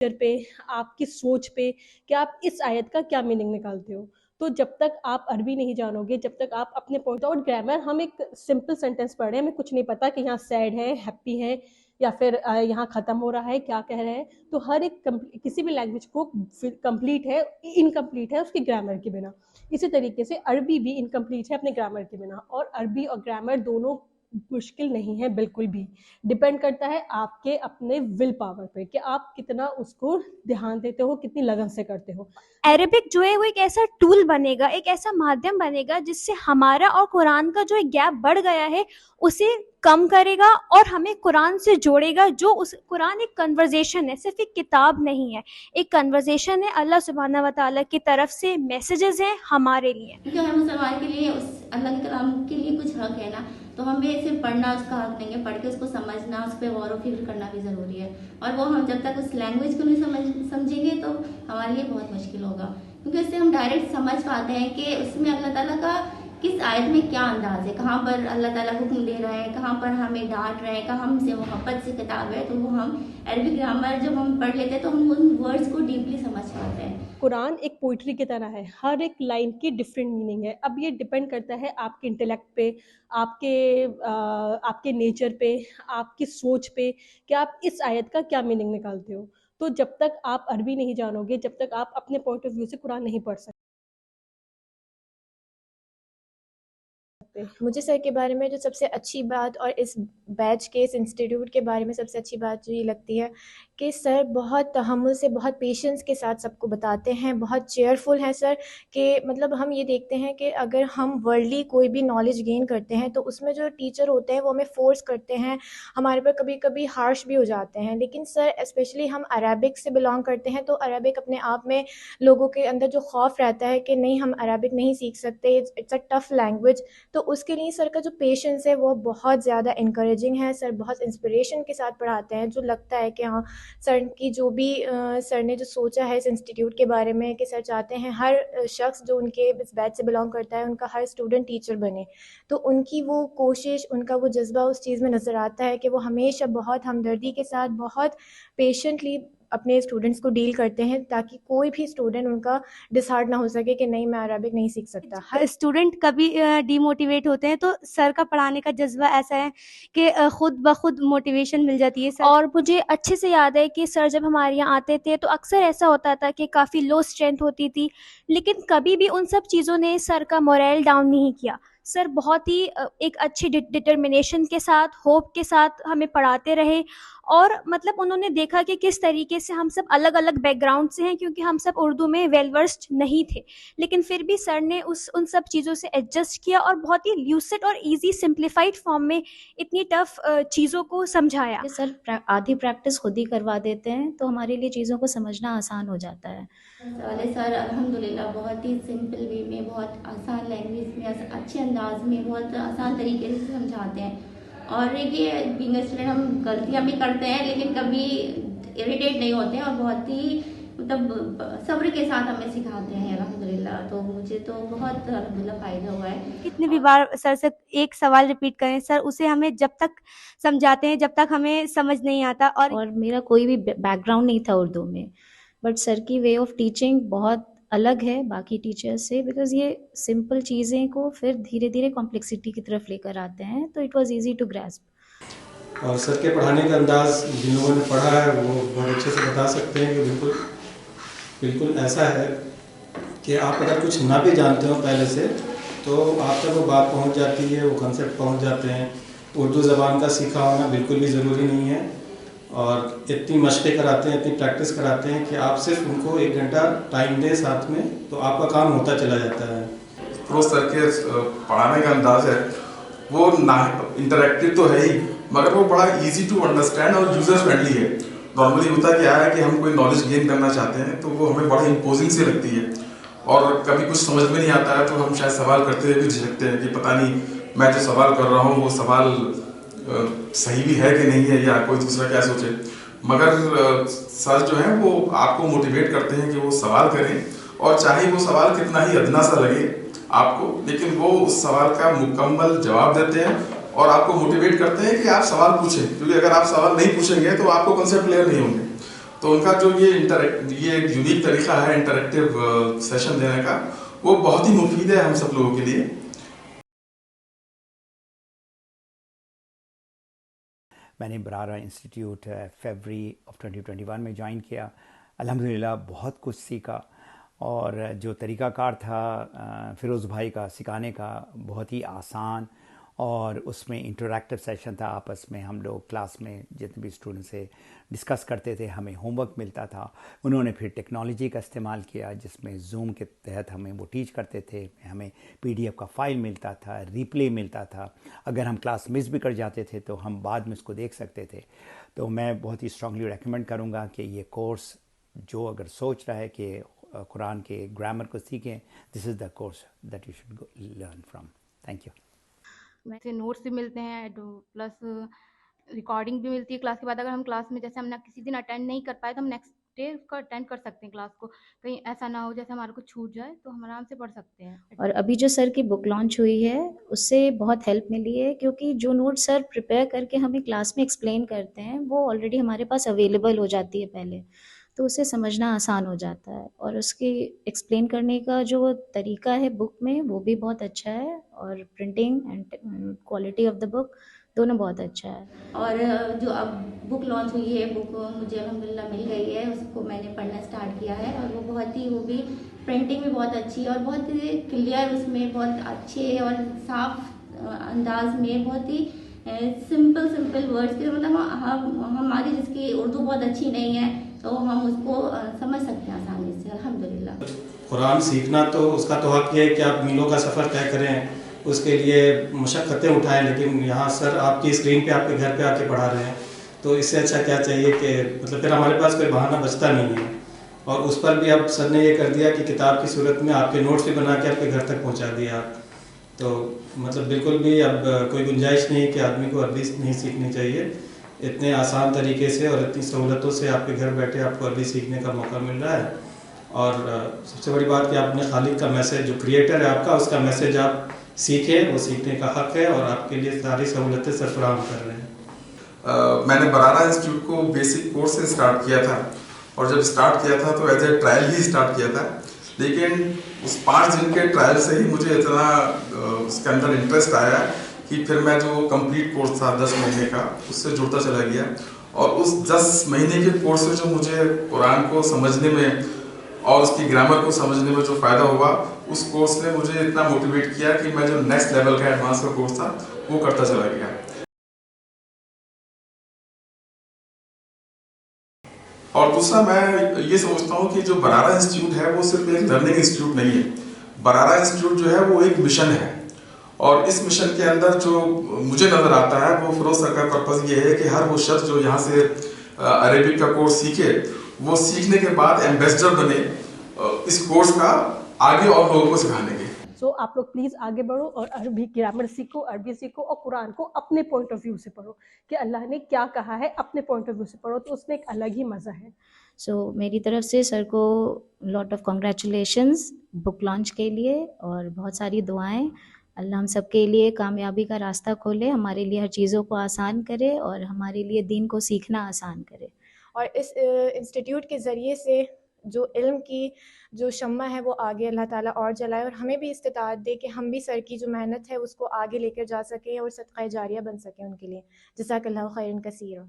पे, आपकी सोच पे कि आप इस आयत का क्या मीनिंग निकालते हो। तो जब तक आप अरबी नहीं जानोगे, जब तक आप अपने पॉइंट आउट ग्रामर, हम एक सिंपल सेंटेंस पढ़ रहे हैं, हमें कुछ नहीं पता कि यहाँ सैड है, हैप्पी है, या फिर यहाँ ख़त्म हो रहा है, क्या कह रहे हैं। तो हर एक किसी भी लैंग्वेज को कंप्लीट है, इनकम्प्लीट है उसके ग्रामर के बिना। इसी तरीके से अरबी भी इनकम्प्लीट है अपने ग्रामर के बिना। और अरबी और ग्रामर दोनों मुश्किल नहीं है बिल्कुल भी। डिपेंड करता है आपके अपने विल पावर पे कि आप कितना उसको ध्यान देते हो, कितनी लगन से करते हो। अरेबिक जो है वो एक ऐसा टूल बनेगा, एक ऐसा माध्यम बनेगा जिससे हमारा और कुरान का जो एक गैप बढ़ गया है उसे कम करेगा और हमें कुरान से जोड़ेगा। जो उस कुरान एक कन्वर्जेशन है, सिर्फ एक किताब नहीं है, एक कन्वर्जेशन है। अल्लाह सुब्हानहू व तआला की तरफ से मैसेजेस हैं हमारे लिए। क्योंकि हर मुसलमान के लिए उस अल्लाह के कलाम के लिए कुछ हक है ना, तो हमें सिर्फ पढ़ना उसका हक नहीं है, पढ़ के उसको समझना, उस पर गौर व फिक्र करना भी ज़रूरी है। और वो हम जब तक उस लैंग्वेज को नहीं समझेंगे तो हमारे लिए बहुत मुश्किल होगा, क्योंकि उससे हम डायरेक्ट समझ पाते हैं कि उसमें अल्लाह ताला का किस आयत में क्या अंदाज है, कहाँ पर अल्लाह ताला हुक्म दे रहा है, कहाँ पर हमें डांट रहे हैं, कहाँ हमसे मोहब्बत से किताब है। तो वो हम अरबी ग्रामर जब हम पढ़ लेते हैं तो हम उन वर्ड्स को डीपली समझ पाते हैं। कुरान एक पोइट्री की तरह है, हर एक लाइन की डिफरेंट मीनिंग है। अब ये डिपेंड करता है आपके इंटेलेक्ट पे, आपके नेचर पे, आपकी सोच पे कि आप इस आयत का क्या मीनिंग निकालते हो। तो जब तक आप अरबी नहीं जानोगे, जब तक आप अपने पॉइंट ऑफ व्यू से कुरान नहीं पढ़ सकते। मुझे सर के बारे में जो सबसे अच्छी बात और इस बैच के, इस इंस्टीट्यूट के बारे में सबसे अच्छी बात जो ये लगती है कि सर बहुत तहम्मुल से, बहुत पेशेंस के साथ सबको बताते हैं, बहुत चेयरफुल हैं सर। कि मतलब हम ये देखते हैं कि अगर हम वर्ल्डली कोई भी नॉलेज गेन करते हैं तो उसमें जो टीचर होते हैं वो हमें फोर्स करते हैं, हमारे पर कभी कभी हार्श भी हो जाते हैं। लेकिन सर स्पेशली हम अरबिक से बिलोंग करते हैं तो अरबिक अपने आप में लोगों के अंदर जो खौफ रहता है कि नहीं हम अरबिक नहीं सीख सकते, इट्स अ टफ लैंग्वेज, तो उसके लिए सर का जो पेशेंस है वो बहुत ज़्यादा इनकरेजिंग है। सर बहुत इंस्पिरेशन के साथ पढ़ाते हैं, जो लगता है कि हाँ सर की जो भी सर ने जो सोचा है इस इंस्टीट्यूट के बारे में कि सर चाहते हैं हर शख्स जो उनके इस बैच से बिलोंग करता है उनका हर स्टूडेंट टीचर बने। तो उनकी वो कोशिश, उनका वो जज्बा उस चीज़ में नज़र आता है कि वो हमेशा बहुत हमदर्दी के साथ, बहुत पेशेंटली अपने स्टूडेंट्स को डील करते हैं ताकि कोई भी स्टूडेंट उनका डिसहार्ट ना हो सके कि नहीं मैं अरबिक नहीं सीख सकता। हर स्टूडेंट कभी डीमोटिवेट होते हैं तो सर का पढ़ाने का जज्बा ऐसा है कि खुद ब खुद मोटिवेशन मिल जाती है सर। और मुझे अच्छे से याद है कि सर जब हमारे यहाँ आते थे तो अक्सर ऐसा होता था कि काफ़ी लो स्ट्रेंथ होती थी, लेकिन कभी भी उन सब चीज़ों ने सर का मोरल डाउन नहीं किया। सर बहुत ही एक अच्छी डिटर्मिनेशन के साथ, होप के साथ हमें पढ़ाते रहे। और मतलब उन्होंने देखा कि किस तरीके से हम सब अलग अलग बैकग्राउंड से हैं, क्योंकि हम सब उर्दू में वेल वर्स्ड नहीं थे, लेकिन फिर भी सर ने उन सब चीज़ों से एडजस्ट किया और बहुत ही ल्यूसिड और इजी सिंप्लीफाइड फॉर्म में इतनी टफ चीज़ों को समझाया। सर आधी प्रैक्टिस खुद ही करवा देते हैं तो हमारे लिए चीज़ों को समझना आसान हो जाता है। वाले सर अल्हम्दुलिल्लाह बहुत ही सिंपल वे में, बहुत आसान लैंग्वेज में, अच्छे अंदाज में, बहुत आसान तरीके से समझाते हैं। और ये बीइंग अ स्टूडेंट हम गलतियाँ भी करते हैं लेकिन कभी इरिटेट नहीं होते हैं और बहुत ही मतलब सब्र के साथ हमें सिखाते हैं अल्हम्दुलिल्लाह। तो मुझे तो बहुत अल्हम्दुलिल्लाह फ़ायदा हुआ है। कितने भी बार सर से एक सवाल रिपीट करें, सर उसे हमें जब तक समझाते हैं जब तक हमें समझ नहीं आता। और मेरा कोई भी बैकग्राउंड नहीं था उर्दू में, बट सर की वे ऑफ टीचिंग बहुत अलग है बाकी टीचर्स से, बिकॉज ये सिंपल चीज़ें को फिर धीरे धीरे कॉम्प्लेक्सिटी की तरफ लेकर आते हैं, तो it was easy to grasp. और सर के पढ़ाने का अंदाज जिन लोगों ने पढ़ा है वो बहुत अच्छे से बता सकते हैं कि बिल्कुल ऐसा है कि आप अगर कुछ ना भी जानते हो पहले से तो आप तक वो बात पहुंच जाती है, वो कंसेप्ट पहुंच जाते हैं। उर्दू ज़बान का सीखा होना बिल्कुल भी ज़रूरी नहीं है, और इतनी मशक़ें कराते हैं, इतनी प्रैक्टिस कराते हैं कि आप सिर्फ उनको 1 घंटा टाइम दें साथ में तो आपका काम होता चला जाता है। तो सर के पढ़ाने का अंदाज है वो ना इंटरेक्टिव तो है ही, मगर वो बड़ा इजी टू अंडरस्टैंड और यूज़र फ्रेंडली है। नॉर्मली होता क्या है कि हम कोई नॉलेज गेन करना चाहते हैं तो वो हमें बड़ा इम्पोजिंग सी लगती है, और कभी कुछ समझ में नहीं आता है तो हम शायद सवाल करते हुए भी झिझकते हैं कि पता नहीं मैं जो सवाल कर रहा हूँ वो सवाल सही भी है कि नहीं है, या कोई दूसरा क्या सोचे। मगर सर जो है वो आपको मोटिवेट करते हैं कि वो सवाल करें, और चाहे वो सवाल कितना ही अदना सा लगे आपको, लेकिन वो उस सवाल का मुकम्मल जवाब देते हैं और आपको मोटिवेट करते हैं कि आप सवाल पूछें, क्योंकि अगर आप सवाल नहीं पूछेंगे तो आपको कॉन्सेप्ट क्लियर नहीं होंगे। تو ان کا جو یہ ایک یونیک طریقہ ہے انٹریکٹیو سیشن دینے کا، وہ بہت ہی مفید ہے ہم سب لوگوں کے لیے. میں نے برارہ انسٹیٹیوٹ فیبری آف 2021 میں جوائن کیا. الحمدللہ بہت کچھ سیکھا، اور جو طریقہ کار تھا فیروز بھائی کا سکھانے کا بہت ہی آسان، اور اس میں انٹریکٹیو سیشن تھا. آپس میں ہم لوگ کلاس میں جتنے بھی اسٹوڈنٹ سے ڈسکس کرتے تھے، ہمیں ہوم ورک ملتا تھا. انہوں نے پھر ٹیکنالوجی کا استعمال کیا جس میں زوم کے تحت ہمیں وہ ٹیچ کرتے تھے. ہمیں PDF کا فائل ملتا تھا، ریپلے ملتا تھا. اگر ہم کلاس مس بھی کر جاتے تھے تو ہم بعد میں اس کو دیکھ سکتے تھے. تو میں بہت ہی اسٹرانگلی ریکمینڈ کروں گا کہ یہ کورس جو اگر سوچ رہا ہے کہ قرآن کے گرامر کو سیکھیں، this is the course that you should learn from. Thank you. سے نوٹس بھی ملتے ہیں، پلس ریکارڈنگ بھی ملتی ہے کلاس کے بعد. اگر ہم کلاس میں جیسے ہم نے کسی دن اٹینڈ نہیں کر پائے تو ہم نیکسٹ ڈے اس کو اٹینڈ کر سکتے ہیں کلاس کو. کہیں ایسا نہ ہو جیسے ہمارے کو چھوٹ جائے تو ہم آرام سے پڑھ سکتے ہیں. اور ابھی جو سر کی بک لانچ ہوئی ہے اس سے بہت ہیلپ ملی ہے، کیونکہ جو نوٹ سر پریپیئر کر کے ہمیں کلاس میں ایکسپلین کرتے ہیں وہ آلریڈی ہمارے پاس اویلیبل ہو جاتی ہے پہلے، تو اسے سمجھنا آسان ہو جاتا ہے. اور اس کی ایکسپلین کرنے کا جو طریقہ ہے بک میں وہ بھی بہت اچھا ہے، اور printing and quality of the book دونوں بہت اچھا ہے. اور جو اب بک لانچ ہوئی ہے، بک مجھے الحمدللہ مل گئی ہے، اس کو میں نے پڑھنا اسٹارٹ کیا ہے، اور وہ بہت ہی، وہ بھی پرنٹنگ بھی بہت اچھی ہے اور بہت ہی کلیئر، اس میں بہت اچھے اور صاف انداز میں بہت ہی سمپل ورڈس کے، مطلب ہماری جس کی اردو بہت اچھی نہیں ہے تو ہم اس کو سمجھ سکتے ہیں آسانی سے الحمدللہ. قرآن سیکھنا تو اس کا تو حق یہ ہے کہ آپ میلوں کا سفر طے کریں، اس کے لیے مشقتیں اٹھائیں، لیکن یہاں سر آپ کی اسکرین پہ آپ کے گھر پہ آ کے پڑھا رہے ہیں، تو اس سے اچھا کیا چاہیے کہ مطلب پھر ہمارے پاس کوئی بہانہ بچتا نہیں ہے. اور اس پر بھی اب سر نے یہ کر دیا کہ کتاب کی صورت میں آپ کے نوٹس بھی بنا کے آپ کے گھر تک پہنچا دیا. تو مطلب بالکل بھی اب کوئی گنجائش نہیں کہ آدمی کو عربی نہیں سیکھنی چاہیے. اتنے آسان طریقے سے اور اتنی سہولتوں سے آپ کے گھر بیٹھے آپ کو عربی سیکھنے کا موقع مل رہا ہے. اور سب سے بڑی بات کہ آپ نے خالق کا میسج، جو کریٹر ہے آپ کا، اس کا میسج آپ سیکھیں، وہ سیکھنے کا حق ہے، اور آپ کے لیے ساری سہولتیں سر فراہم کر رہے ہیں. میں نے برارہ انسٹیٹیوٹ کو بیسک کورس سے اسٹارٹ کیا تھا، اور جب اسٹارٹ کیا تھا تو as a trial he start کیا تھا، لیکن اس 5 دن کے ٹرائل سے ہی مجھے اتنا اس کے اندر انٹرسٹ آیا کہ پھر میں جو کمپلیٹ کورس تھا 10 مہینے کا اس سے جڑتا چلا گیا. اور اس 10 مہینے کے کورس سے جو مجھے قرآن کو سمجھنے میں اور اس کی گرامر کو سمجھنے میں جو فائدہ ہوا، اس کورس نے مجھے اتنا موٹیویٹ کیا کہ میں جو نیکسٹ لیول کا ایڈوانس کا کورس تھا وہ کرتا چلا گیا. اور دوسرا میں یہ سمجھتا ہوں کہ جو برارہ انسٹیٹیوٹ ہے وہ صرف ایک لرننگ انسٹیٹیوٹ نہیں ہے. برارہ انسٹیٹیوٹ جو ہے وہ ایک مشن ہے، اور اس مشن کے اندر جو مجھے نظر آتا ہے وہ فیروز سر کا پرپز یہ ہے کہ ہر وہ شخص جو یہاں سے عربک کا کورس سیکھے، وہ سیکھنے کے بعد ایمبیسڈر بنے اس کورس کا آگے اور لوگوں کو سکھانے کے. سو آپ لوگ پلیز آگے بڑھو اور عربی گرامر سیکھو، عربی سیکھو، اور قرآن کو اپنے پوائنٹ آف ویو سے پڑھو کہ اللہ نے کیا کہا ہے، اپنے پوائنٹ آف ویو سے پڑھو تو اس میں ایک الگ ہی مزہ ہے. سو میری طرف سے سر کو lot of congratulations book launch کے لیے، اور بہت ساری دعائیں. اللہ ہم سب کے لیے کامیابی کا راستہ کھولے، ہمارے لیے ہر چیزوں کو آسان کرے، اور ہمارے لیے دین کو سیکھنا آسان کرے. اور اس انسٹیٹیوٹ کے ذریعے سے جو علم کی جو شمع ہے وہ آگے اللہ تعالیٰ اور جلائے، اور ہمیں بھی استطاعت دے کہ ہم بھی سر کی جو محنت ہے اس کو آگے لے کر جا سکیں اور صدقہ جاریہ بن سکیں ان کے لیے. جزاک اللہ خیرا کثیرا.